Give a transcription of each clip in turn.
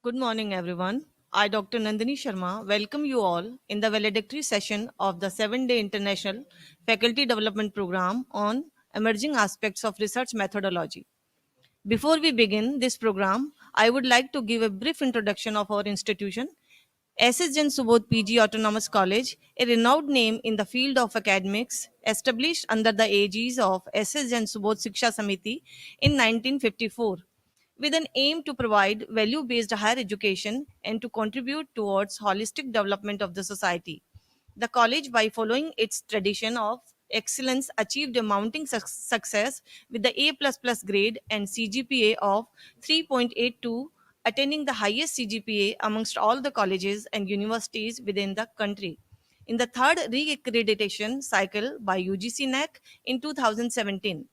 Good morning, everyone. I, Dr. Nandini Sharma, welcome you all in the valedictory session of the 7-day International Faculty Development Program on Emerging Aspects of Research Methodology. Before we begin this program, I would like to give a brief introduction of our institution. S.S. Jan Subodh PG Autonomous College, a renowned name in the field of academics, established under the aegis of S.S. Jan Subodh Shiksha Samiti in 1954 with an aim to provide value based higher education and to contribute towards holistic development of the society. The college, by following its tradition of excellence, achieved a mounting success with the A++ grade and CGPA of 3.82, attaining the highest CGPA amongst all the colleges and universities within the country. In the third re-accreditation cycle by UGC NAC in 2017,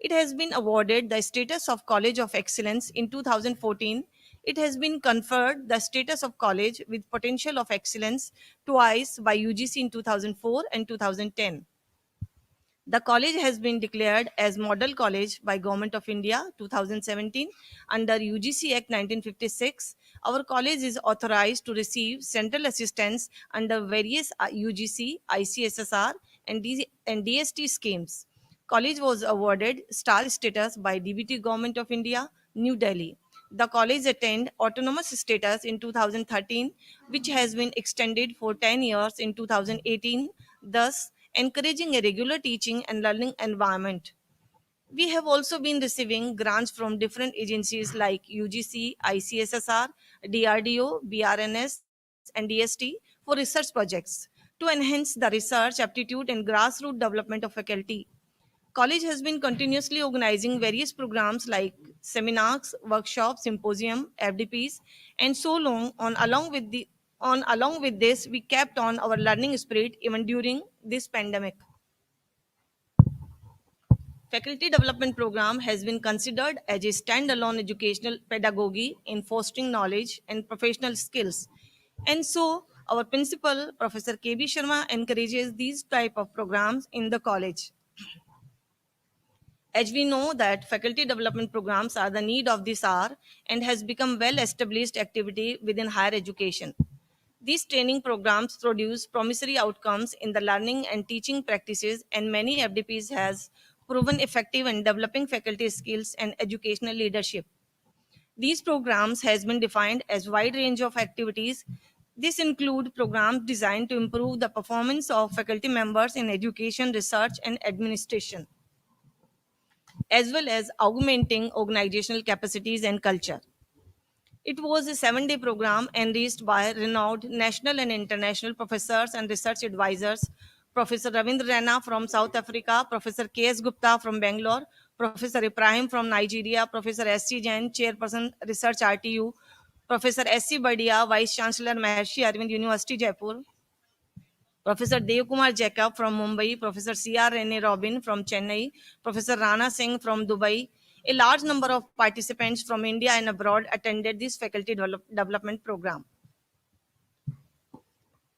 it has been awarded the status of College of Excellence in 2014. It has been conferred the status of college with potential of excellence twice by UGC in 2004 and 2010. The college has been declared as Model College by Government of India 2017 under UGC Act 1956. Our college is authorized to receive central assistance under various UGC, ICSSR and DST schemes. College was awarded star status by DBT Government of India, New Delhi. The college attained autonomous status in 2013, which has been extended for 10 years in 2018, thus encouraging a regular teaching and learning environment. We have also been receiving grants from different agencies like UGC, ICSSR, DRDO, BRNS, and DST for research projects to enhance the research aptitude and grassroots development of faculty. College has been continuously organizing various programs like seminars, workshops, symposium, FDPs, and so on. Along with this, we kept on our learning spirit even during this pandemic. Faculty Development Program has been considered as a standalone educational pedagogy in fostering knowledge and professional skills. And so, our principal, Professor KB Sharma, encourages these type of programs in the college. As we know that faculty development programs are the need of this hour and has become well established activity within higher education. These training programs produce promissory outcomes in the learning and teaching practices, and many FDPs has proven effective in developing faculty skills and educational leadership. These programs has been defined as wide range of activities. This include programs designed to improve the performance of faculty members in education, research, and administration, as well as augmenting organizational capacities and culture. It was a 7-day program enriched by renowned national and international professors and research advisors. Professor Ravindra Rana from South Africa, Professor K.S. Gupta from Bangalore, Professor Ibrahim from Nigeria, Professor S.C. Jain, Chairperson Research RTU, Professor S.C. Badia, Vice Chancellor Maharshi Arvind University, Jaipur, Professor Devkumar Jacob from Mumbai, Professor C.R. Rene Robin from Chennai, Professor Rana Singh from Dubai. A large number of participants from India and abroad attended this faculty development program.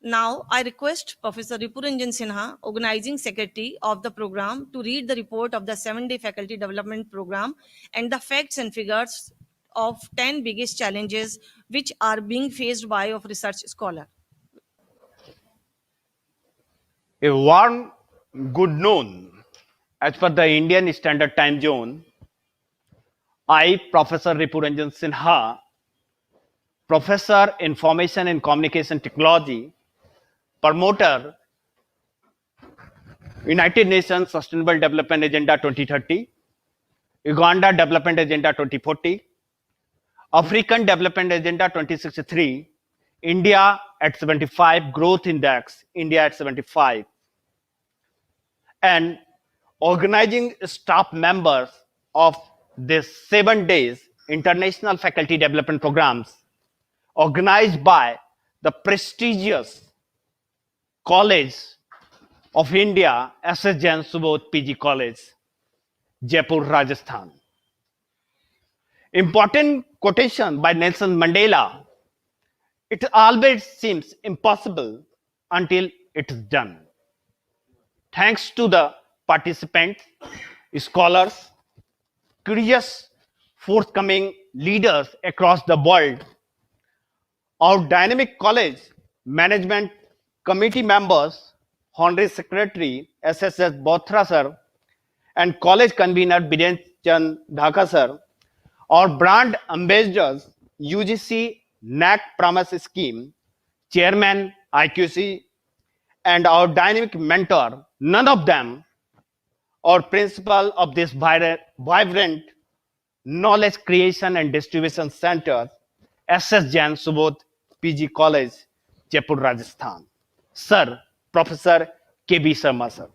Now, I request Professor Ripuranjan Sinha, organizing secretary of the program, to read the report of the 7-day faculty development program and the facts and figures of 10 biggest challenges which are being faced by of research scholar. A warm good noon. As per the Indian Standard Time Zone, I, Professor Ripuranjan Sinha, Professor Information and Communication Technology, promoter United Nations Sustainable Development Agenda 2030, Uganda Development Agenda 2040, African Development Agenda 2063, India at 75, Growth Index, India at 75, and organizing staff members of this 7 days international faculty development programs organized by the prestigious College of India, S.S. Jain Subodh PG College, Jaipur, Rajasthan. Important quotation by Nelson Mandela: it always seems impossible until it is done. Thanks to the participants, scholars, curious, forthcoming leaders across the world, Our dynamic college management committee members, Honorary Secretary SSS Bothra sir, and college convener Biren Chand Dhaka sir, our brand ambassadors, UGC NAC Promise Scheme, Chairman IQC, and our dynamic mentor, none of them, or principal of this vibrant knowledge creation and distribution center, SS Jain Subodh PG College, Jaipur, Rajasthan. Sir, Professor KB Sharma sir.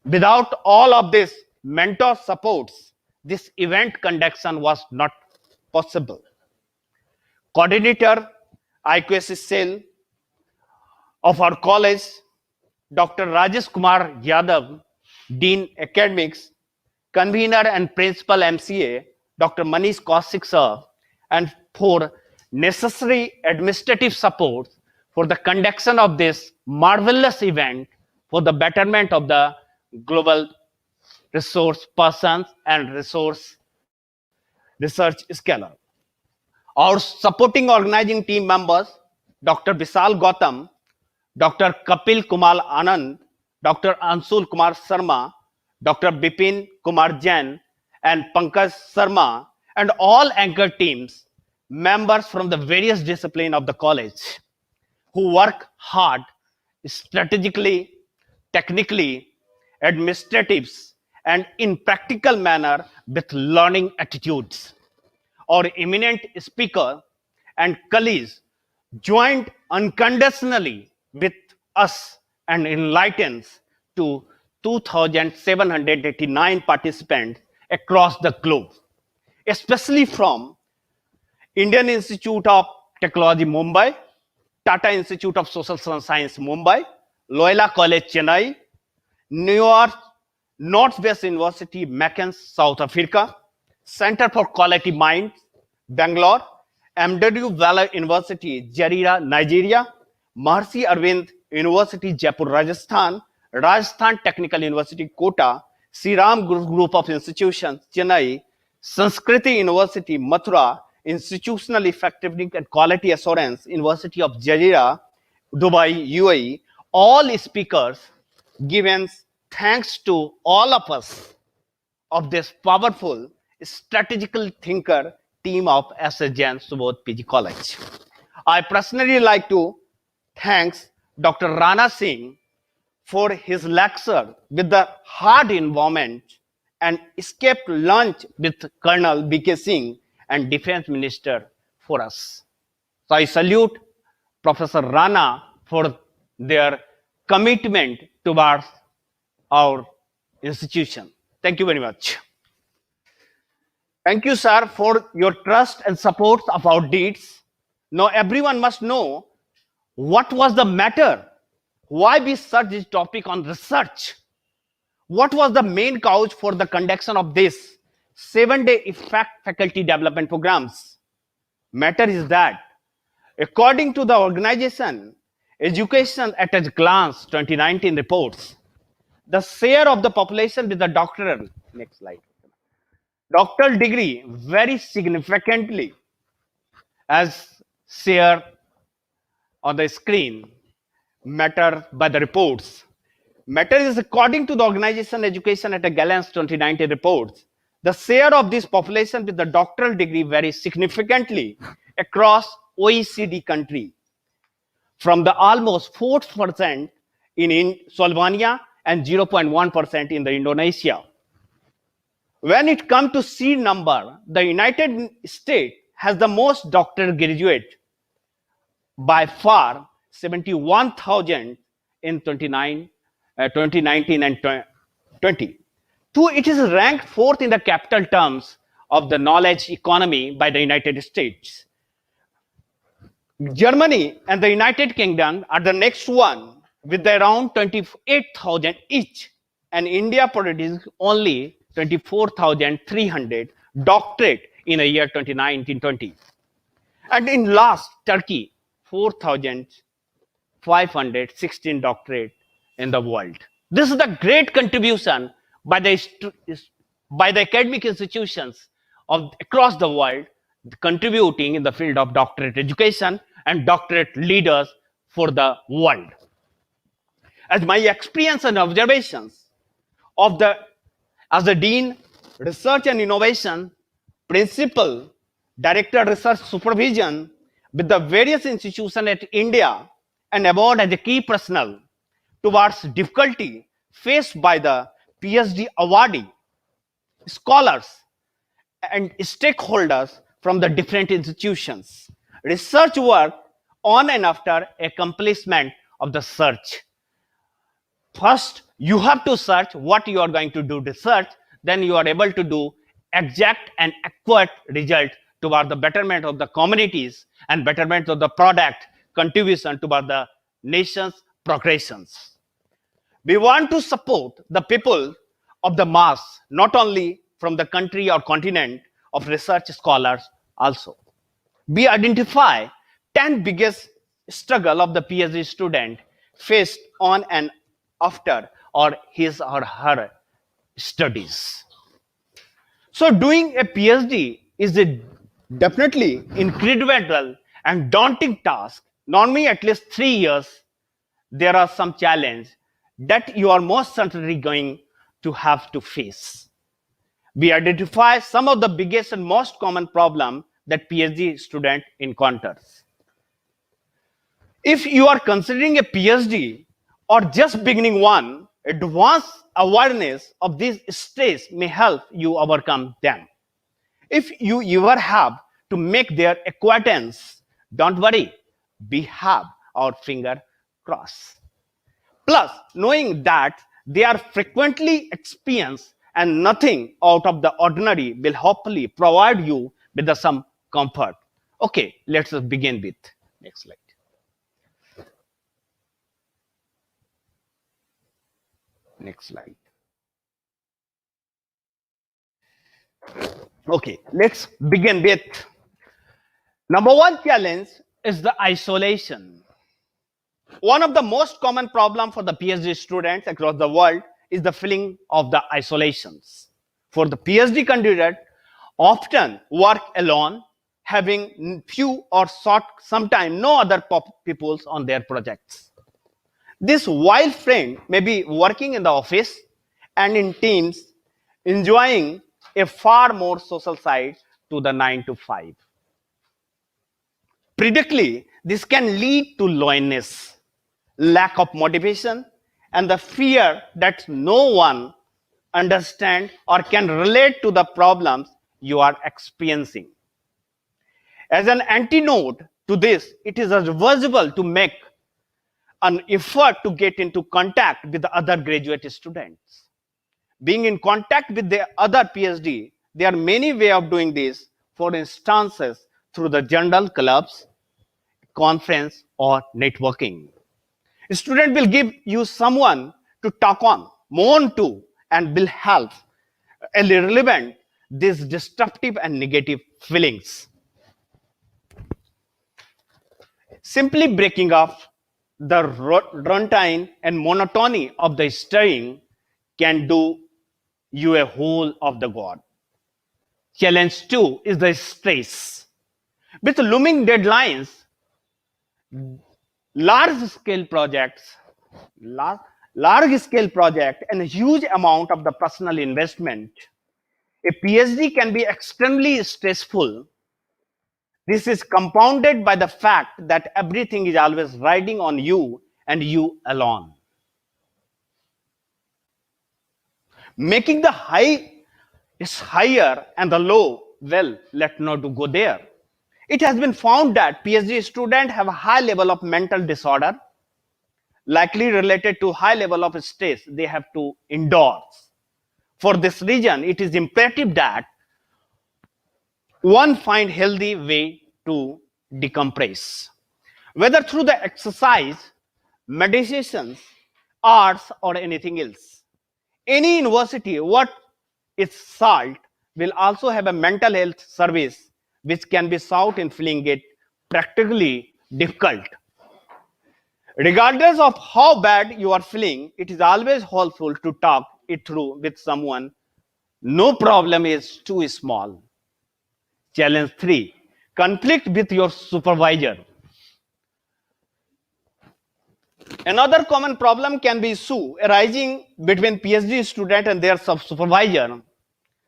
Without all of this mentor supports, this event conduction was not possible. Coordinator, IQSC cell of our college, Dr. Rajesh Kumar Yadav, Dean Academics, Convener and Principal MCA, Dr. Manish Kaushik sir, and for necessary administrative support for the conduction of this marvelous event for the betterment of the global resource persons and resource research scholar. Our supporting organizing team members, Dr. Vishal Gautam, Dr. Kapil Kumar Anand, Dr. Anshul Kumar Sharma, Dr. Bipin Kumar Jain, and Pankaj Sharma, and all anchor teams, members from the various disciplines of the college, who work hard strategically, technically, administratives, and in practical manner with learning attitudes. Our eminent speaker and colleagues joined unconditionally with us and enlightens to 2,789 participants across the globe, especially from Indian Institute of Technology, Mumbai, Tata Institute of Social Science, Mumbai, Loyola College, Chennai, New York, Northwest University, Macon, South Africa, Center for Quality Minds, Bangalore, MW Valley University, Jarira, Nigeria, Maharshi Arvind University, Jaipur, Rajasthan, Rajasthan Technical University, Kota, Sri Ram Group of Institutions, Chennai, Sanskriti University, Mathura, Institutional Effectiveness and Quality Assurance, University of Jarira, Dubai, UAE, all speakers given thanks to all of us of this powerful strategical thinker team of SS Jain Subodh PG College. I personally like to thank Dr. Rana Singh for his lecture with the hard environment and escaped lunch with Colonel BK Singh and Defense Minister for us. So I salute Professor Rana for their commitment towards our institution. Thank you very much. Thank you, sir, for your trust and support of our deeds. Now everyone must know what was the matter, why we searched this topic on research. What was the main cause for the conduction of this 7-day effect faculty development programs? Matter is that, according to the organization Education at a Glance 2019 reports, the share of the population with the doctoral, next slide, doctoral degree very significantly as shared on the screen. Matter by the reports. Matter is according to the organization Education at a Glance 2019 reports, the share of this population with the doctoral degree varies significantly across OECD country, from the almost 4% in Slovenia and 0.1% in the Indonesia. When it comes to seat number, the United States has the most doctoral graduate by far, 71,000 in 2019 and 20. Two, it is ranked fourth in the capital terms of the knowledge economy by the United States. Germany and the United Kingdom are the next one with around 28,000 each, and India produced only 24,300 doctorate in a year 2019-20. And in last, Turkey, 4,516 doctorate in the world. This is the great contribution by the academic institutions of across the world contributing in the field of doctorate education. and doctorate leaders for the world. As my experience and observations of the as a dean, research and innovation, principal, director research supervision with the various institutions at India and abroad as a key personnel towards difficulty faced by the PhD awardee, scholars, and stakeholders from the different institutions. Research work on and after accomplishment of the search. First, you have to search what you are going to do research, then you are able to do exact and accurate result toward the betterment of the communities and betterment of the product contribution toward the nation's progressions. We want to support the people of the mass, not only from the country or continent of research scholars also. We identify 10 biggest struggle of the PhD student faced on and after or his or her studies. So doing a PhD is a definitely incredible and daunting task. Normally at least 3 years, there are some challenge that you are most certainly going to have to face. We identify some of the biggest and most common problem that PhD student encounters. If you are considering a PhD or just beginning one, advanced awareness of these stages may help you overcome them. If you ever have to make their acquaintance, don't worry, we have our finger crossed. Plus, knowing that they are frequently experienced and nothing out of the ordinary will hopefully provide you with some comfort. Okay, let's begin with next slide. Next slide. Okay, let's begin with number one challenge is the isolation. One of the most common problem for the PhD students across the world is the feeling of the isolations. For the PhD candidate, often work alone, having few or short, sometimes no other peoples on their projects. This wild friend may be working in the office and in teams, enjoying a far more social side to the 9 to 5. Predictably, this can lead to loneliness, lack of motivation, and the fear that no one understands or can relate to the problems you are experiencing. As an antidote to this, it is advisable to make an effort to get into contact with the other graduate students. Being in contact with the other PhD, there are many ways of doing this, for instances, through the journal clubs, conference, or networking. A student will give you someone to talk on, moan to, and will help relevant these destructive and negative feelings. Simply breaking up the routine and monotony of the studying can do you a whole of the god. Challenge 2 is the stress. With looming deadlines, large scale project and a huge amount of the personal investment, a PhD can be extremely stressful. This is compounded by the fact that everything is always riding on you and you alone. Making the high is higher and the low, well, let's not go there. It has been found that PhD students have a high level of mental disorder, likely related to high level of stress they have to endure. For this reason, it is imperative that one find healthy way to decompress, whether through the exercise, meditations, arts, or anything else. Any university worth its salt will also have a mental health service which can be sought in feeling it practically difficult. Regardless of how bad you are feeling, it is always helpful to talk it through with someone. No problem is too small. Challenge 3, conflict with your supervisor. Another common problem can be issue arising between PhD student and their supervisor.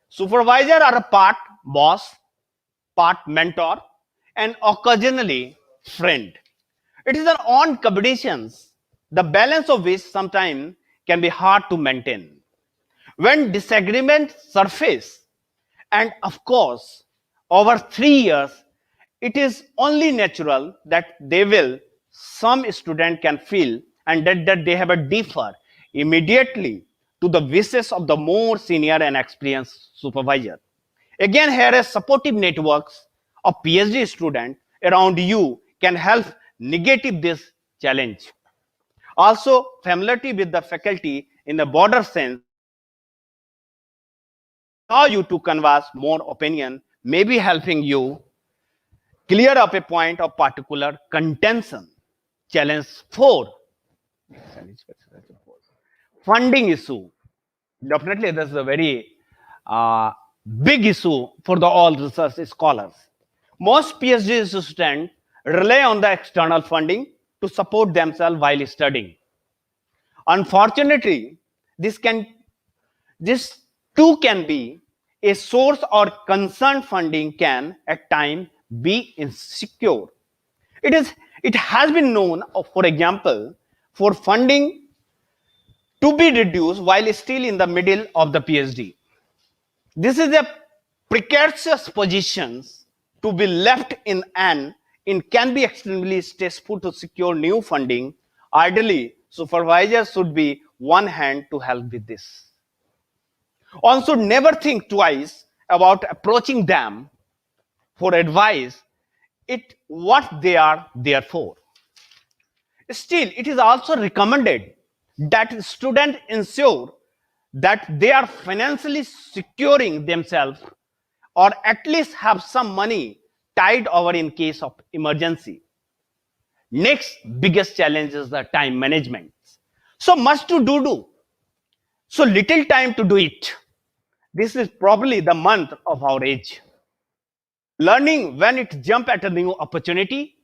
Supervisor are a part boss, part mentor, and occasionally friend. It is an on competitions, the balance of which sometimes can be hard to maintain. When disagreements surface, and of course, over 3 years, it is only natural that some student can feel and that they have a differ immediately to the wishes of the more senior and experienced supervisor. Again, here a supportive networks of PhD student around you can help negate this challenge. Also, familiarity with the faculty in a broader sense allow you to converse more opinion, maybe helping you clear up a point of particular contention. Challenge 4, funding issue. Definitely, this is a very uh, big issue for the all research scholars. Most PhD students rely on the external funding to support themselves while studying. Unfortunately, this too can be a source or concern. Funding can at times be insecure. It has been known, for example, for funding to be reduced while still in the middle of the PhD. This is a precarious position to be left in, and it can be extremely stressful to secure new funding. Ideally, supervisors should be one hand to help with this. One should never think twice about approaching them for advice. It what they are there for. Still, it is also recommended that students ensure that they are financially securing themselves or at least have some money tied over in case of emergency. Next biggest challenge is the time management. So much to do, so little time to do it. This is probably the month of our age. Learning when it jump at a new opportunity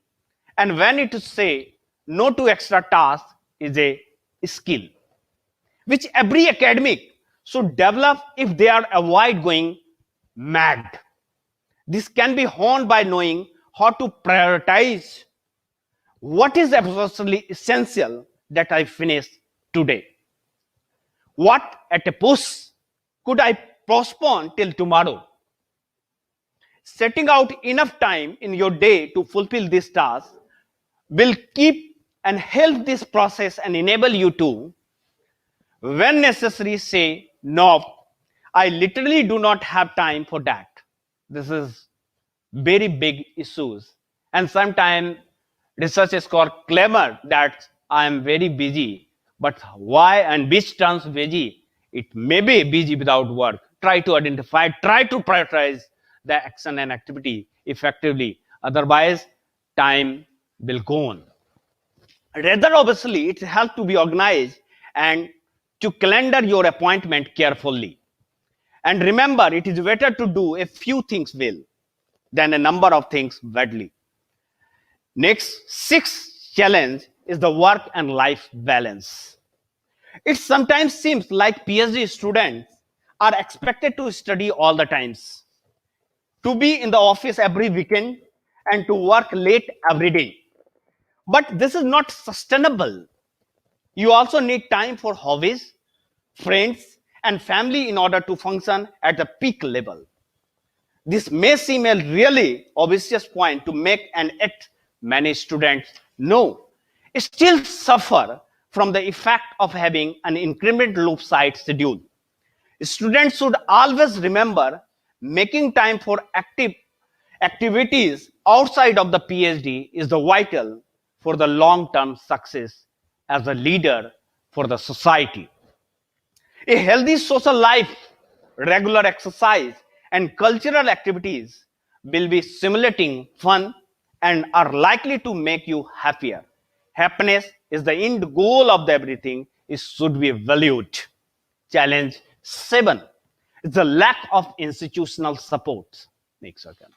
and when it say no to extra tasks is a skill which every academic should develop if they are avoid going mad. This can be honed by knowing how to prioritize what is absolutely essential that I finish today. What at a push could I postpone till tomorrow? Setting out enough time in your day to fulfill this task will keep and help this process and enable you to, when necessary, say, no, I literally do not have time for that. This is very big issues. And sometimes research is called clamor that I am very busy. But why and which terms busy? It may be busy without work. Try to identify, try to prioritize the action and activity effectively. Otherwise, time will go on. Rather, obviously, it has to be organized and to calendar your appointment carefully. And remember, it is better to do a few things well than a number of things badly. Next, sixth challenge is the work and life balance. It sometimes seems like PhD students are expected to study all the times, to be in the office every weekend, and to work late every day. But this is not sustainable. You also need time for hobbies, friends, and family in order to function at the peak level. This may seem a really obvious point to make, and yet many students know still suffer from the effect of having an increment loop side schedule. Students should always remember making time for activities outside of the PhD is the vital for the long-term success as a leader for the society. A healthy social life, regular exercise, and cultural activities will be stimulating, fun, and are likely to make you happier. Happiness is the end goal of the everything. It should be valued. Challenge 7 is the lack of institutional support. Next second.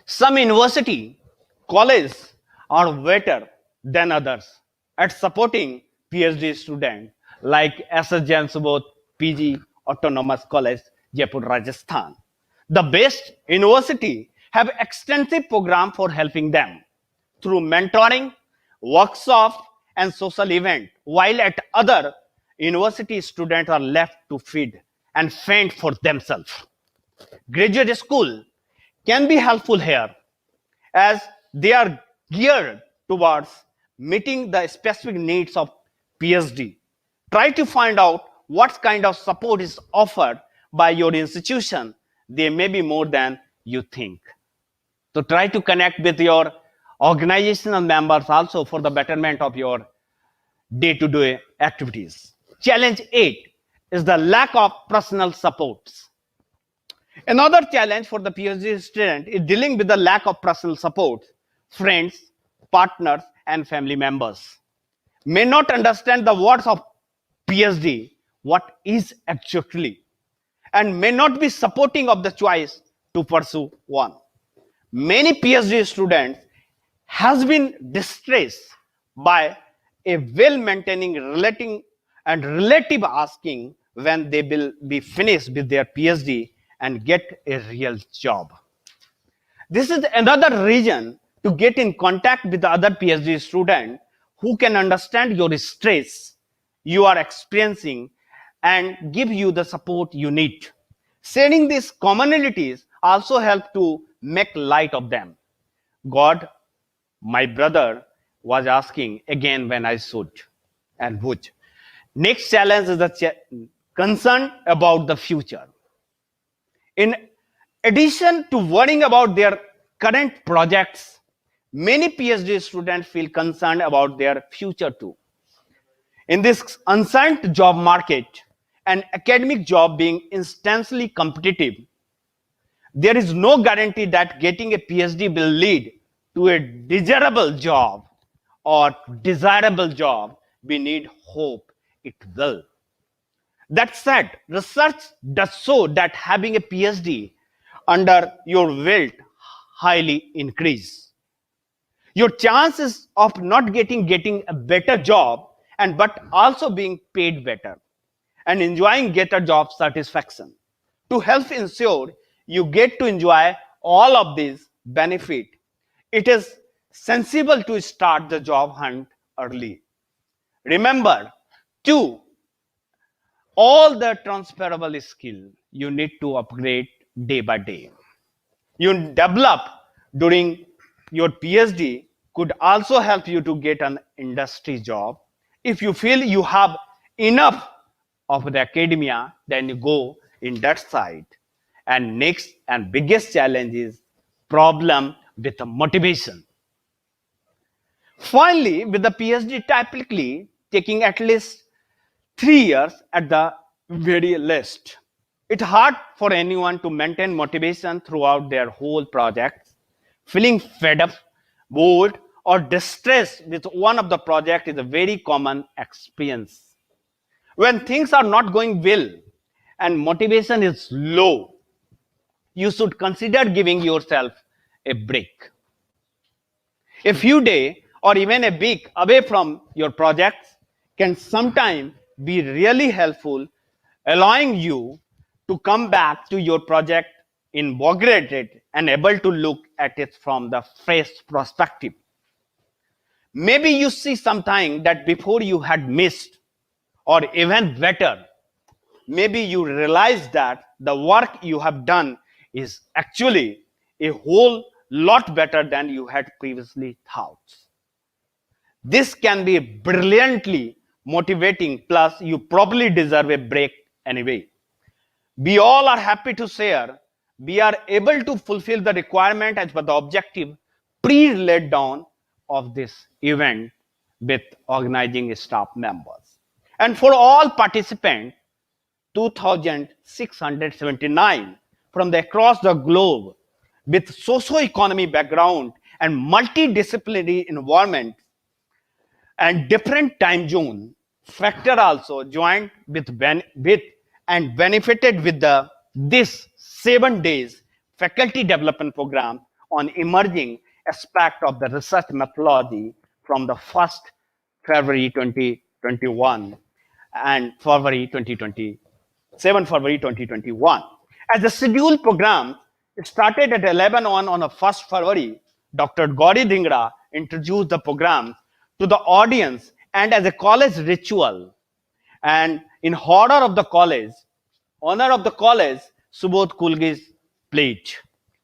Some university, college are better than others. at supporting PhD students like SS Jain Subodh PG Autonomous College, Jaipur, Rajasthan. The best university have extensive program for helping them through mentoring, workshops, and social events, while at other university students are left to feed and fend for themselves. Graduate school can be helpful here as they are geared towards meeting the specific needs of PhD. Try to find out what kind of support is offered by your institution. There may be more than you think. So try to connect with your organizational members also for the betterment of your day-to-day activities. Challenge 8 is the lack of personal supports. Another challenge for the PhD student is dealing with the lack of personal support. Friends, partners, and family members may not understand the words of PhD, what is actually, and may not be supporting of the choice to pursue one. Many PhD students has been distressed by a well-maintaining relative asking when they will be finished with their PhD and get a real job. This is another reason to get in contact with the other PhD student who can understand your stress you are experiencing and give you the support you need. Sharing these commonalities also help to make light of them. God, my brother was asking again when I should and would. Next challenge is the concern about the future. In addition to worrying about their current projects, many PhD students feel concerned about their future too. In this uncertain job market, an academic job being intensely competitive, there is no guarantee that getting a PhD will lead to a desirable job or desirable job. We need hope it will. That said, research does show that having a PhD under your belt highly increase your chances of not getting a better job and but also being paid better and enjoying greater job satisfaction. To help ensure you get to enjoy all of these benefit, it is sensible to start the job hunt early. Remember, two, all the transferable skill you need to upgrade day by day. You develop during your PhD could also help you to get an industry job. If you feel you have enough of the academia, then you go in that side. And next and biggest challenge is problem with the motivation. Finally, with the PhD typically taking at least 3 years at the very least, it's hard for anyone to maintain motivation throughout their whole project. Feeling fed up, bored, or distressed with one of the project is a very common experience. When things are not going well and motivation is low, you should consider giving yourself a break. A few days or even a week away from your projects can sometimes be really helpful, allowing you to come back to your project invigorated and able to look at it from the fresh perspective. Maybe you see something that before you had missed, or even better, maybe you realize that the work you have done is actually a whole lot better than you had previously thought. This can be brilliantly motivating, plus you probably deserve a break anyway. We all are happy to share we are able to fulfill the requirement as per the objective pre-laid down of this event with organizing staff members. And for all participants, 2,679 from across the globe with socio-economy background and multidisciplinary environment and different time zone factor also joined with and benefited with this 7 days faculty development program on emerging aspect of the research methodology from the first February 2021 and February 2020, 7 February 2021. As the scheduled program started at 11 on the 1st February, Dr. Gauri Dhingra introduced the program to the audience and as a college ritual. And in honor of the college, Subodh Kulgis played.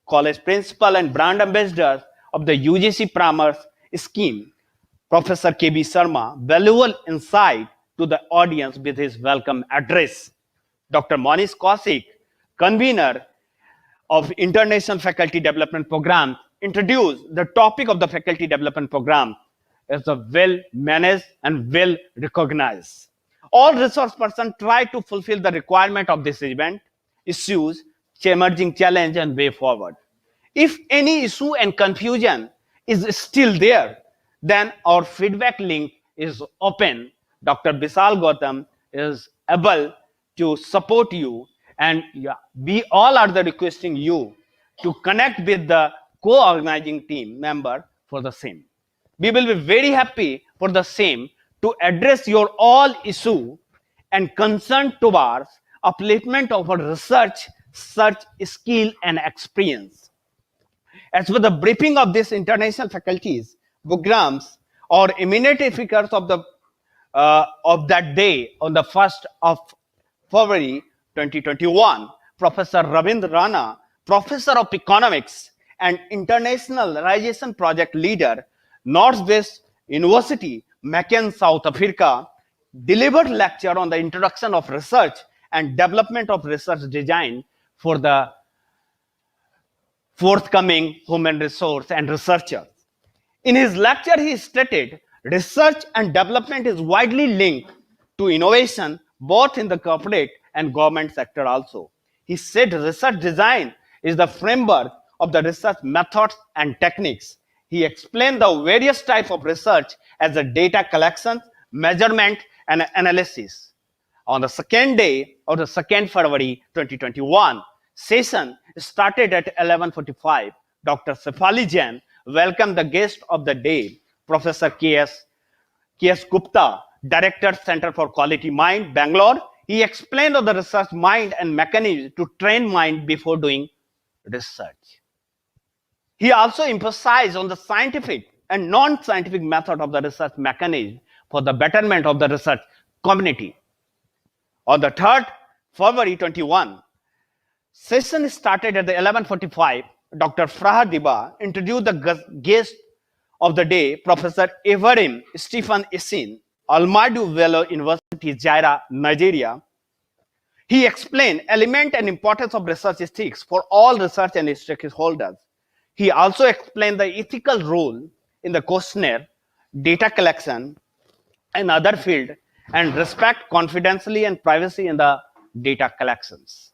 College principal and brand ambassador of the UGC Pramars scheme, Professor KB Sharma, valuable insight to the audience with his welcome address. Dr. Manish Kaushik, convener of International Faculty Development Program, introduced the topic of the faculty development program as a well managed and well recognized. All resource persons try to fulfill the requirement of this event, issues, emerging challenge and way forward. If any issue and confusion is still there, then our feedback link is open. Dr. Bisal Gautam is able to support you, and we all are the requesting you to connect with the co-organizing team member for the same. We will be very happy for the same to address your all issue and concern towards upliftment of our research, search skill and experience. As for the briefing of these international faculties, programs, or eminent figures of that day on the 1st of February 2021, Professor Ravindra Rana, Professor of Economics and Internationalization Project Leader, Northwest University, Macon, South Africa, delivered lecture on the introduction of research and development of research design for the forthcoming human resource and researchers. In his lecture, he stated research and development is widely linked to innovation both in the corporate and government sector also. He said research design is the framework of the research methods and techniques. He explained the various types of research as a data collection, measurement, and analysis. On the second day of the 2nd February 2021, session started at 11:45. Dr. Shefali Jain welcomed the guest of the day, Professor K.S. Gupta, Director, Center for Quality Mind, Bangalore. He explained on the research mind and mechanism to train mind before doing research. He also emphasized on the scientific and non-scientific method of the research mechanism for the betterment of the research community. On the 3rd February 21, session started at the 11:45. Dr. Frahad Diba introduced the guest of the day, Professor Everim Stephen Isin, Almadu Bello University, Jaira, Nigeria. He explained element and importance of research ethics for all research and stakeholders. He also explained the ethical role in the questionnaire, data collection, and other field, and respect confidentiality and privacy in the data collections.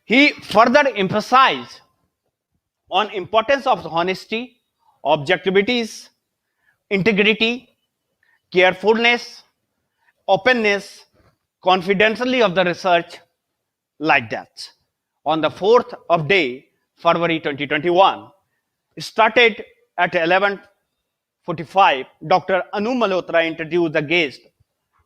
He further emphasized on importance of honesty, objectivities, integrity, carefulness, openness, confidentiality of the research, like that. On the 4th of day, February 2021, started at 11:45. Dr. Anu Malhotra introduced the guest,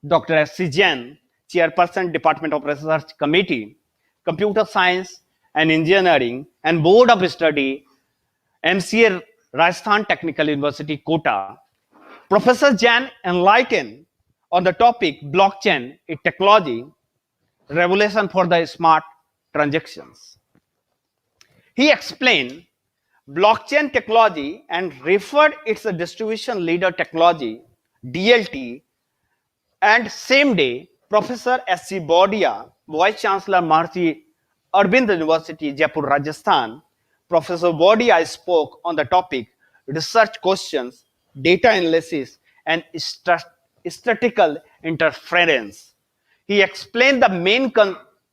Dr. S.C. Jain, Chairperson, Department of Research Committee, Computer Science and Engineering and Board of Study, MCA, Rajasthan Technical University, Kota. Professor Jain enlightened on the topic blockchain, a technology, revolution for the smart transactions. He explained blockchain technology and referred its distribution ledger technology, DLT, and same day, Professor S.C. Bodia, Vice Chancellor Maharshi Arvind University, Jaipur, Rajasthan, Professor Bodia spoke on the topic research questions, data analysis, and statistical interference. He explained the main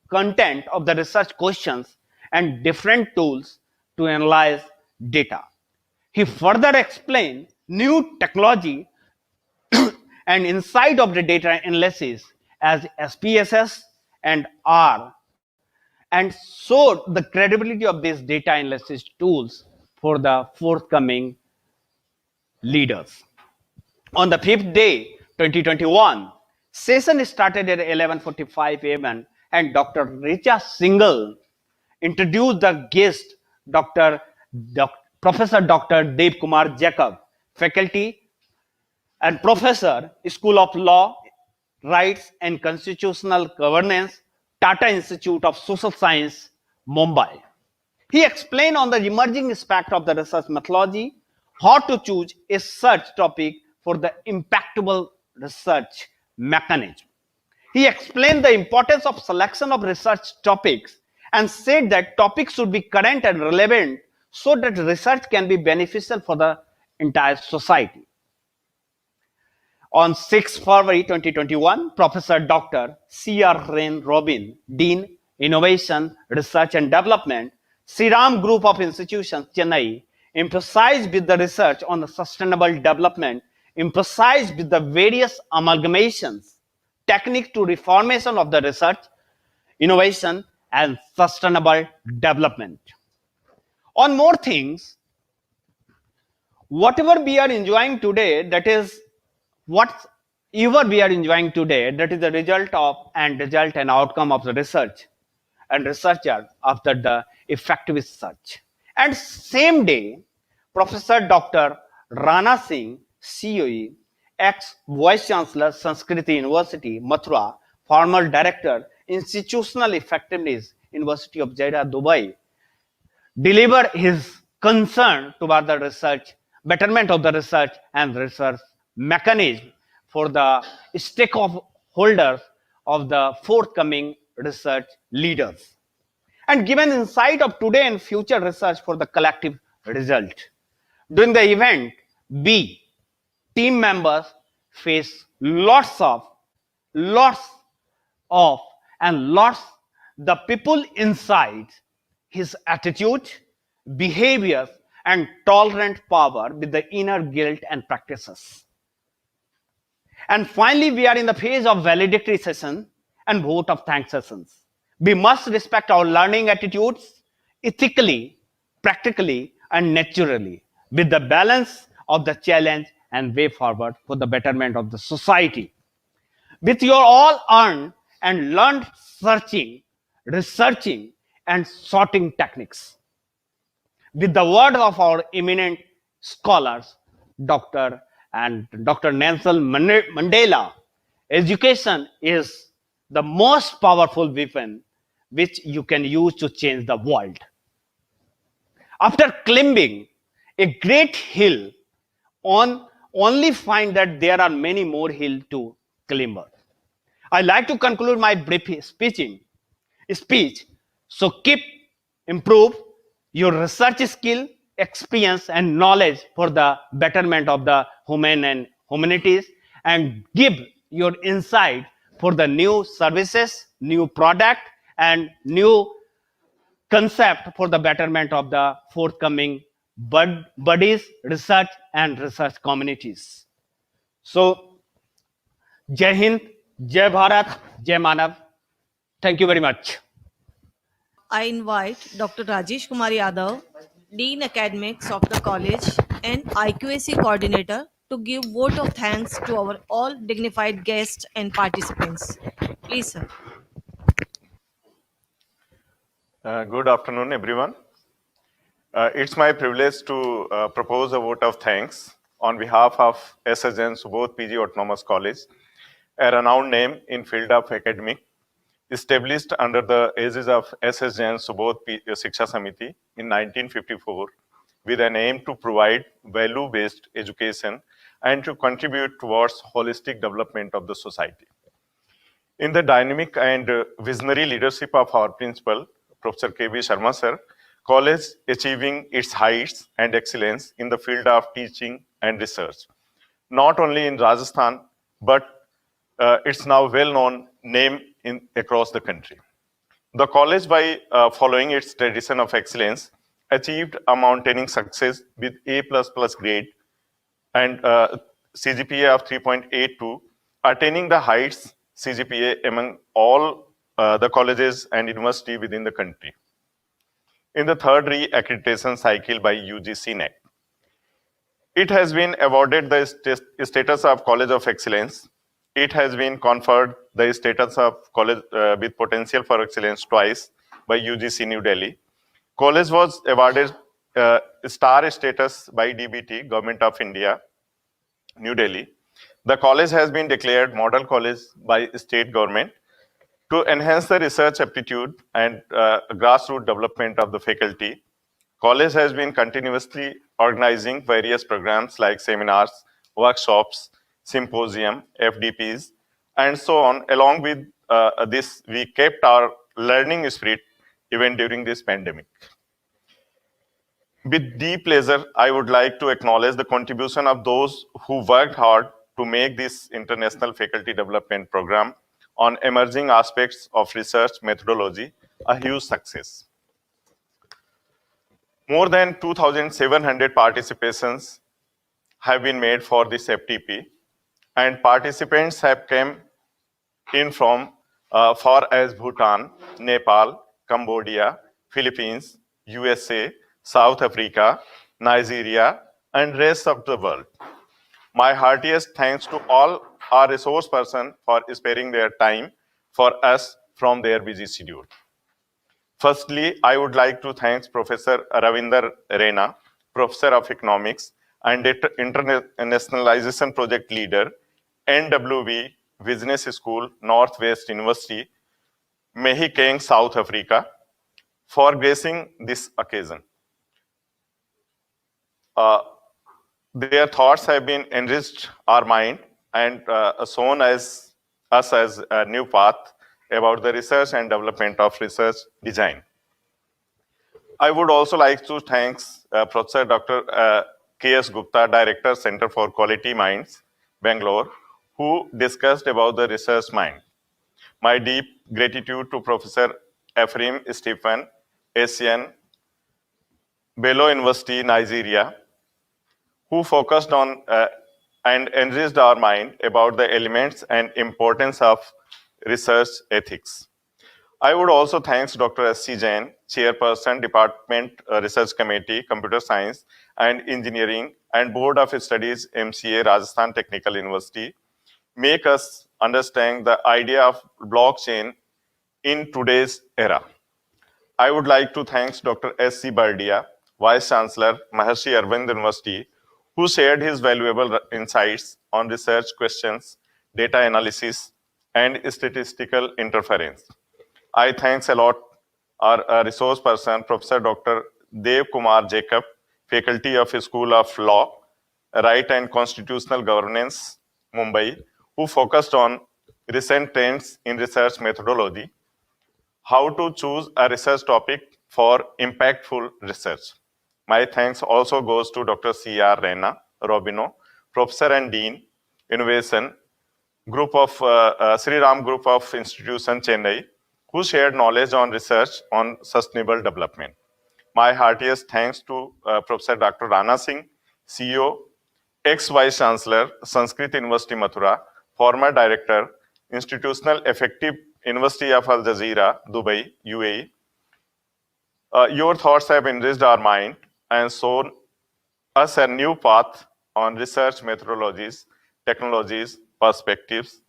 content of the research questions and different tools to analyze data. He further explained new technology and insight of the data analysis as SPSS and R, and showed the credibility of these data analysis tools for the forthcoming leaders. On the fifth day, 2021, session started at 11:45 a.m. and Dr. Richa Singhal introduced the guest, Professor Dr. Dev Kumar Jacob, faculty and professor, School of Law, Rights and Constitutional Governance, Tata Institute of Social Science, Mumbai. He explained on the emerging aspect of the research methodology, how to choose a search topic for the impactable research mechanism. He explained the importance of selection of research topics and said that topics should be current and relevant so that research can be beneficial for the entire society. On 6 February 2021, Professor Dr. C.R. Rain Robin, Dean, Innovation, Research and Development, Siram Group of Institutions, Chennai, emphasized with the research on the sustainable development, emphasized with the various amalgamations, technique to reformation of the research, innovation, and sustainable development. On more things, whatever we are enjoying today, that is whatever we are enjoying today, that is the result and outcome of the research and researcher after the effective research. And same day, Professor Dr. Rana Singh, COE, ex-Vice Chancellor, Sanskriti University, Mathura, former Director, Institutional Effectiveness, University of Jeddah, Dubai, deliver his concern toward the research, betterment of the research and research mechanism for the stakeholders of the forthcoming research leaders, and given insight of today and future research for the collective result. During the event, B team members face lots of and lots the people inside his attitude, behaviors, and tolerant power with the inner guilt and practices. And finally, we are in the phase of valedictory session and vote of thanks sessions. We must respect our learning attitudes ethically, practically, and naturally, with the balance of the challenge and way forward for the betterment of the society. With your all earned and learned searching, researching, and sorting techniques. With the word of our eminent scholars, Dr. Nelson Mandela, education is the most powerful weapon which you can use to change the world. After climbing a great hill, only find that there are many more hills to climb. I like to conclude my brief speech. So keep improve your research skill, experience, and knowledge for the betterment of the humanities, and give your insight for the new services, new product, and new concept for the betterment of the forthcoming bodies, research, and research communities. So, Jai Hind, Jai Bharat, Jai Manav. Thank you very much. I invite Dr. Rajesh Kumar Yadav, Dean Academics of the college and IQAC coordinator, to give vote of thanks to our all dignified guests and participants. Please, sir. Good afternoon, everyone. It's my privilege to propose a vote of thanks on behalf of SSN Subodh PG Autonomous College, a renowned name in field of academic, established under the aegis of SSN Subodh Shiksha Samiti in 1954, with an aim to provide value-based education and to contribute towards holistic development of the society. In the dynamic and visionary leadership of our principal, Professor K.V. Sharma sir, college achieving its heights and excellence in the field of teaching and research, not only in Rajasthan, but it's now well-known name across the country. The college, by following its tradition of excellence, achieved a mountaining success with A++ grade and CGPA of 3.82, attaining the highest CGPA among all the colleges and university within the country in the third re-accreditation cycle by UGC NET. It has been awarded the status of College of Excellence. It has been conferred the status of college with potential for excellence twice by UGC New Delhi. College was awarded star status by DBT, Government of India, New Delhi. The college has been declared model college by state government to enhance the research aptitude and grassroots development of the faculty. College has been continuously organizing various programs like seminars, workshops, symposium, FDPs, and so on. Along with this, we kept our learning spirit even during this pandemic. With deep pleasure, I would like to acknowledge the contribution of those who worked hard to make this International Faculty Development Program on emerging aspects of research methodology a huge success. More than 2,700 participations have been made for this FTP, and participants have come in from far as Bhutan, Nepal, Cambodia, Philippines, USA, South Africa, Nigeria, and rest of the world. My heartiest thanks to all our resource persons for sparing their time for us from their busy schedule. Firstly, I would like to thank Professor Ravinder Rena, Professor of Economics and Internationalization Project Leader, NWB Business School, Northwest University, Mahikeng, South Africa, for gracing this occasion. Their thoughts have been enriched our mind and shown us as a new path about the research and development of research design. I would also like to thank Professor Dr. K.S. Gupta, Director, Center for Quality Minds, Bangalore, who discussed about the research mind. My deep gratitude to Professor Ephraim Stephen, ASEAN, Bello University, Nigeria, who focused on and enriched our mind about the elements and importance of research ethics. I would also thank Dr. S.C. Jain, Chairperson, Department Research Committee, Computer Science and Engineering, and Board of Studies, MCA, Rajasthan Technical University, make us understand the idea of blockchain in today's era. I would like to thank Dr. S.C. Bardia, Vice Chancellor, Maharshi Arvind University, who shared his valuable insights on research questions, data analysis, and statistical interference. I thanks a lot our resource person, Professor Dr. Dev Kumar Jacob, Faculty of School of Law, Right and Constitutional Governance, Mumbai, who focused on recent trends in research methodology, how to choose a research topic for impactful research. My thanks also goes to Dr. C.R. Rena Robino, Professor and Dean, Innovation, Group of Sri Ram Group of Institution, Chennai, who shared knowledge on research on sustainable development. My heartiest thanks to Professor Dr. Rana Singh, CEO, ex-Vice Chancellor, Sanskrit University, Mathura, former Director, Institutional Effective University of Al Jazeera, Dubai, UAE. Your thoughts have enriched our mind and shown us a new path on research methodologies, technologies, perspectives.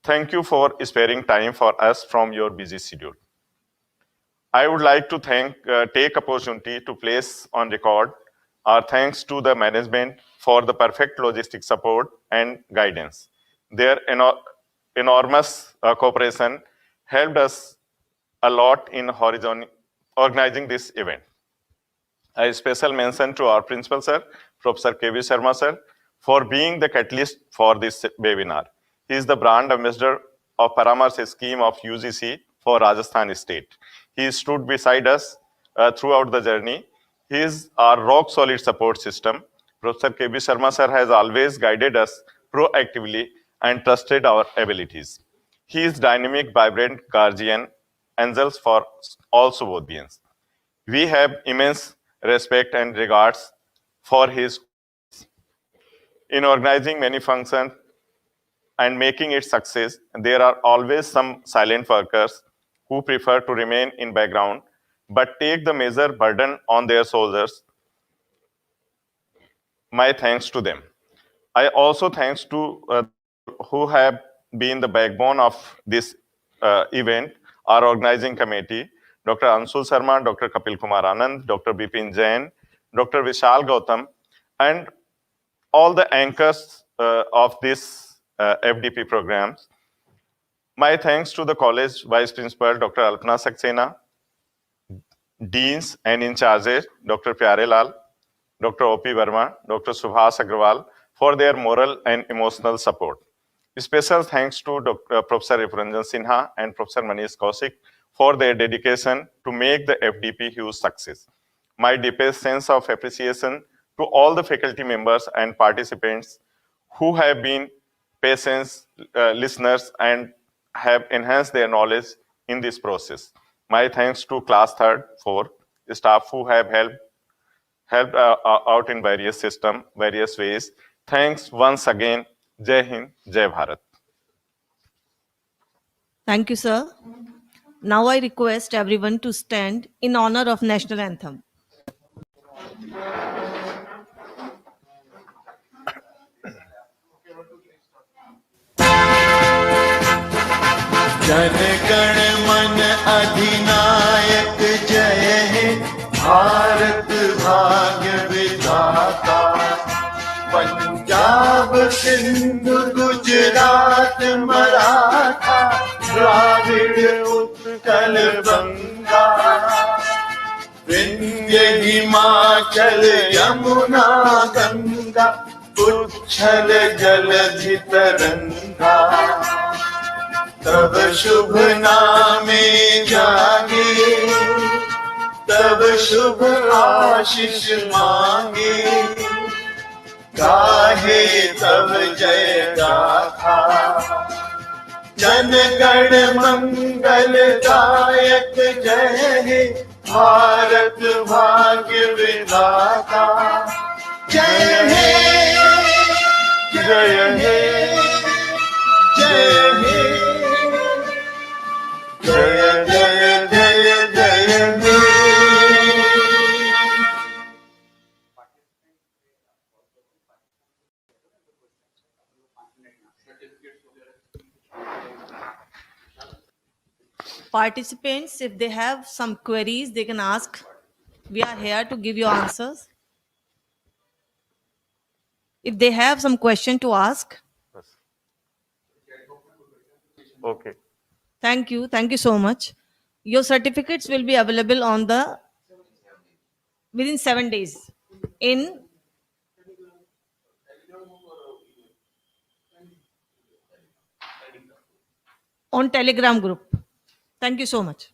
Thank you for sparing time for us from your busy schedule. I would like to take opportunity to place on record our thanks to the management for the perfect logistic support and guidance. Their enormous cooperation helped us a lot in organizing this event. A special mention to our principal sir, Professor K.V. Sharma sir, for being the catalyst for this webinar. He is the brand ambassador of Paramarsh scheme of UGC for Rajasthan State. He stood beside us throughout the journey. He is our rock solid support system. Professor K.V. Sharma sir has always guided us proactively and trusted our abilities. He is dynamic, vibrant guardian angels for all Subodhians. We have immense respect and regards for his in organizing many functions and making it success. There are always some silent workers who prefer to remain in background but take the major burden on their shoulders. My thanks to them. I also thanks to who have been the backbone of this event, our organizing committee, Dr. Anshul Sharma, Dr. Kapil Kumar Anand, Dr. Bipin Jain, Dr. Vishal Gautam, and all the anchors of this FDP programs. My thanks to the college vice principal, Dr. Alpana Saxena, deans and in charges, Dr. Pyare Lal, Dr. O.P. Verma, Dr. Subhas Agrawal, for their moral and emotional support. Special thanks to Professor Ripuranjan Sinha and Professor Manish Kaushik for their dedication to make the FDP huge success. My deepest sense of appreciation to all the faculty members and participants who have been patient listeners and have enhanced their knowledge in this process. My thanks to class 3rd, 4th staff who have helped out in various systems, various ways. Thanks once again. Jai Hind, Jai Bharat. Thank you, sir. Now I request everyone to stand in honor of national anthem. Jana Gana मन अधिनायक जय हे भारत भाग्य विधाता पंजाब सिंधु गुजरात मराठा द्राविड़ उत्कल बंगा विंध्य हिमाचल यमुना गंगा उच्छल जलधि तरंगा तब शुभ नामे जागे तब शुभ आशीष मांगे गाहे तब जय गाथा जन गण मंगल दायक जय हे भारत भाग्य विधाता जय हे जय हे जय हे जय जय जय जय हे Participants, if they have some queries, they can ask. We are here to give you answers. If they have some question to ask, Okay. thank you. Thank you so much. Your certificates will be available on the within 7 days in on Telegram group. Thank you so much.